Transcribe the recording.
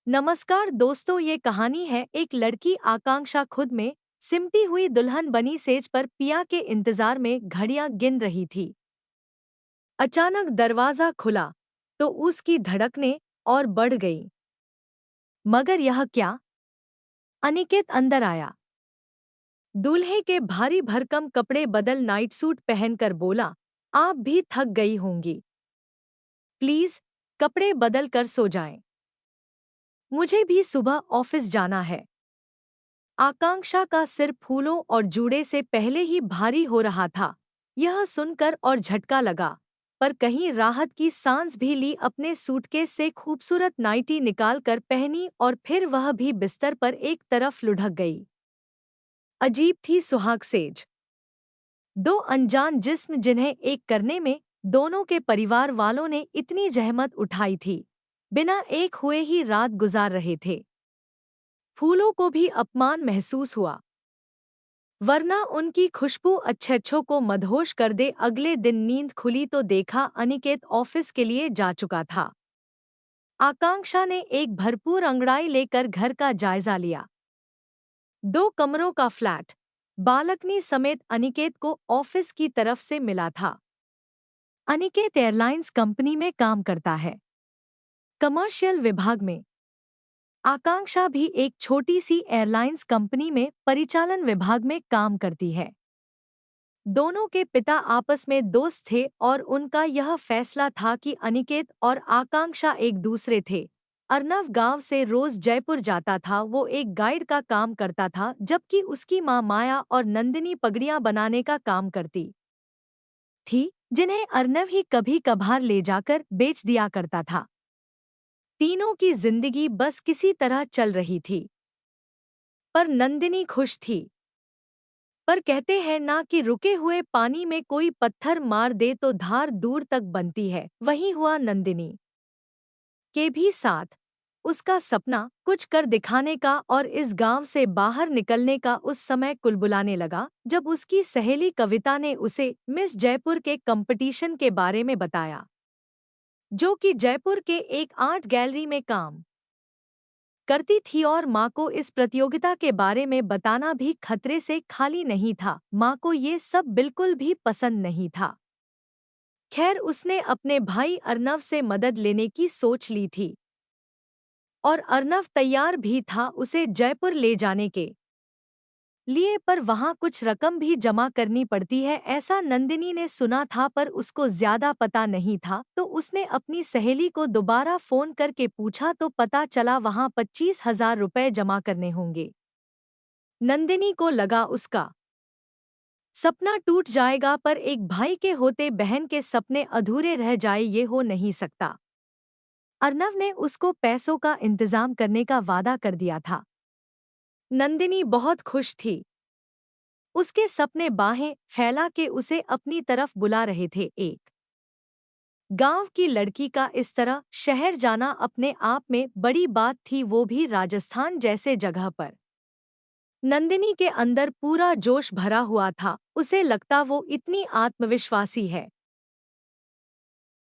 नमस्कार दोस्तों, ये कहानी है एक लड़की आकांक्षा खुद में सिमटी हुई दुल्हन बनी सेज पर पिया के इंतजार में घड़ियां गिन रही थी। अचानक दरवाजा खुला तो उसकी धड़कनें और बढ़ गईं। मगर यह क्या? अनिकेत अंदर आया। दूल्हे के भारी भरकम कपड़े बदल नाइट सूट पहनकर बोला, आप भी थक गई होंगी। प्लीज कपड़े बदल कर सो जाएं। मुझे भी सुबह ऑफिस जाना है। आकांक्षा का सिर फूलों और जूड़े से पहले ही भारी हो रहा था। यह सुनकर और झटका लगा, पर कहीं राहत की सांस भी ली। अपने सूटकेस से खूबसूरत नाइटी निकालकर पहनी और फिर वह भी बिस्तर पर एक तरफ लुढ़क गई। अजीब थी सुहाग सेज। दो अनजान जिस्म जिन्हें एक करने में दोनों के परिवार वालों ने इतनी जहमत उठाई थी, बिना एक हुए ही रात गुजार रहे थे। फूलों को भी अपमान महसूस हुआ, वरना उनकी खुशबू अच्छों को मदहोश कर दे। अगले दिन नींद खुली तो देखा अनिकेत ऑफिस के लिए जा चुका था। आकांक्षा ने एक भरपूर अंगड़ाई लेकर घर का जायजा लिया। 2 कमरों का फ्लैट, बालकनी समेत अनिकेत को ऑफिस की तरफ से मिला था। अनिकेत एयरलाइंस कंपनी में काम करता है, कमर्शियल विभाग में। आकांक्षा भी एक छोटी सी एयरलाइंस कंपनी में परिचालन विभाग में काम करती है। दोनों के पिता आपस में दोस्त थे और उनका यह फैसला था कि अनिकेत और आकांक्षा एक दूसरे थे। अर्नव गांव से रोज जयपुर जाता था। वो एक गाइड का काम करता था, जबकि उसकी माँ माया और नंदिनी पगड़ियाँ बनाने का काम करती थी, जिन्हें अर्नव ही कभी कभार ले जाकर बेच दिया करता था। तीनों की जिंदगी बस किसी तरह चल रही थी, पर नंदिनी खुश थी। पर कहते हैं ना कि रुके हुए पानी में कोई पत्थर मार दे तो धार दूर तक बनती है। वही हुआ नंदिनी के भी साथ। उसका सपना कुछ कर दिखाने का और इस गांव से बाहर निकलने का उस समय कुलबुलाने लगा, जब उसकी सहेली कविता ने उसे मिस जयपुर के कंपटीशन के बारे में बताया, जो कि जयपुर के एक आर्ट गैलरी में काम करती थी। और माँ को इस प्रतियोगिता के बारे में बताना भी खतरे से खाली नहीं था। माँ को ये सब बिल्कुल भी पसंद नहीं था। खैर, उसने अपने भाई अर्नव से मदद लेने की सोच ली थी और अर्नव तैयार भी था उसे जयपुर ले जाने के लिए, पर वहाँ कुछ रकम भी जमा करनी पड़ती है, ऐसा नंदिनी ने सुना था, पर उसको ज्यादा पता नहीं था। तो उसने अपनी सहेली को दोबारा फोन करके पूछा तो पता चला वहाँ 25,000 रुपए जमा करने होंगे। नंदिनी को लगा उसका सपना टूट जाएगा, पर एक भाई के होते बहन के सपने अधूरे रह जाए, ये हो नहीं सकता। अर्नव ने उसको पैसों का इंतजाम करने का वादा कर दिया था। नंदिनी बहुत खुश थी। उसके सपने बाहें फैला के उसे अपनी तरफ बुला रहे थे। एक गांव की लड़की का इस तरह शहर जाना अपने आप में बड़ी बात थी, वो भी राजस्थान जैसे जगह पर। नंदिनी के अंदर पूरा जोश भरा हुआ था। उसे लगता वो इतनी आत्मविश्वासी है,